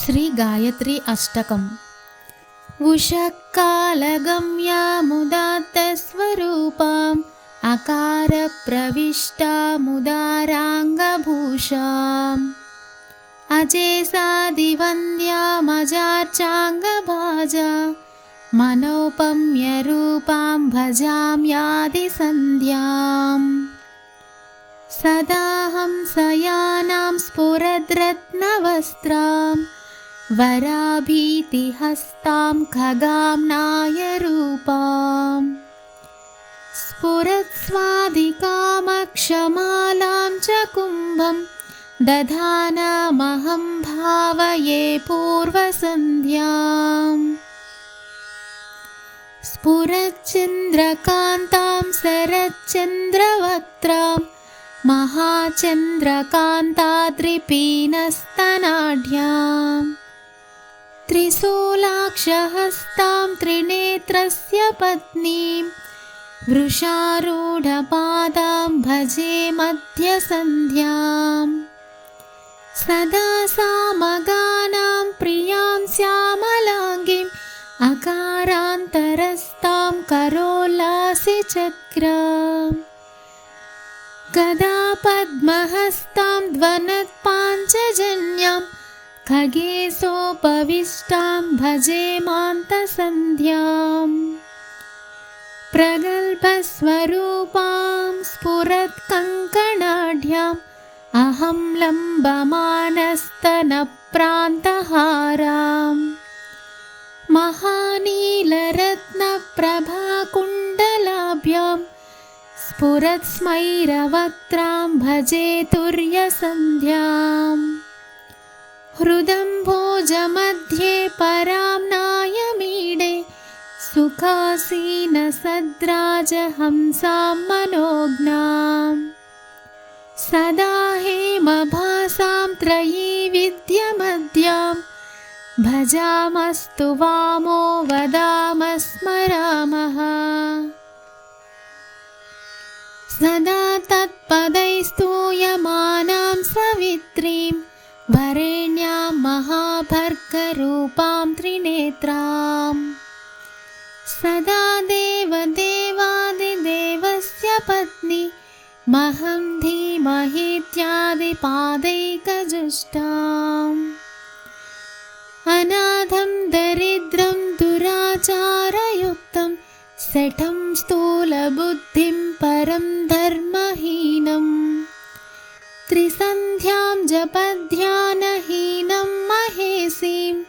శ్రీ గాయత్రీ అష్టకం. ఉషఃకాలగమ్యాముదాత్తస్వరూపాం అకార ప్రవిష్టాముదారాంగభూషాం అజేసాదివంద్యామజార్చాంగభాజా మనోపమ్యరూపాం భజామ్యాదిసంధ్యాం. సదాహం సయానాం స్ఫురద్రత్నవస్త్రాం వరాభీతిహస్తాం ఖగాంనాయరూపాం స్ఫురత్స్వాదికామక్షమాలాం చ కుంభం దధానామహం భావయే పూర్వసంధ్యాం. స్ఫురచ్చంద్రకాంతాం శరచ్చంద్రవక్త్రాం మహాచంద్రకాంతాద్రిపీనస్తనాఢ్యాం త్రిశూలాక్షహస్తాం త్రినేత్రస్య పత్నీం వృషారూఢపాదాం భజే మధ్యసంధ్యాం. సదా సామగానాం ప్రియాం శ్యామలాంగిం అకారాంతరస్తాం కరోల్లాసిచక్రాం గదాపద్మహస్తాం ధ్వనత్పాంచజన్యాం ఖగేశోపవిష్టాం భజే మాంతసంధ్యాం. ప్రగల్భస్వరూపాం స్ఫురత్కంకణాఢ్యాం అహం లంబమానస్తనప్రాంతహారాం మహానీలరత్నప్రభాకుండలాభ్యాం స్ఫురత్స్మైరవక్త్రాం భజే తుర్యసంధ్యాం. హృదంభోజమధ్యే పరాం నాయమీడే సుఖాసీనసద్రాజహంసాం మనోజ్ఞాం. సదా హేమభాసాం త్రయీవిద్యమద్యాం భజామస్తు వామో వదామ స్మరామః. సదా తత్పదైస్తూయమానాం సవిత్రీం వరేణ్యాం మహాభర్గరూపాం త్రినేత్రాం. సదా దేవదేవాదిదేవస్య పత్ని మహం ధీమహీత్యాదిపాదైకజుష్టాం. అనాథం దరిద్రం దురాచారయుక్తం శఠం స్థూలబుద్ధిం పరం ధర్మహీనం త్రిసంధ్యాం జపధ్యానహీనం మహేసీం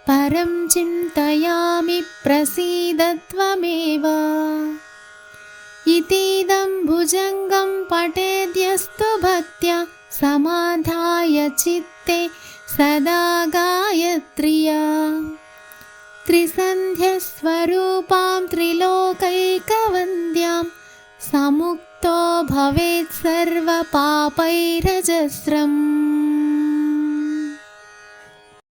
పరం చింతయామి ప్రసీద త్వమేవ. ఇతీదం భుజంగం పఠేద్యస్తు భక్త్యా సమాధాయ చిత్తే సదా గాయత్ర్యా. త్రిసంధ్యస్వరూపాం త్రిలోకైకవంద్యాం సముక్తో భవేత్ సర్వపాపైరజస్రం.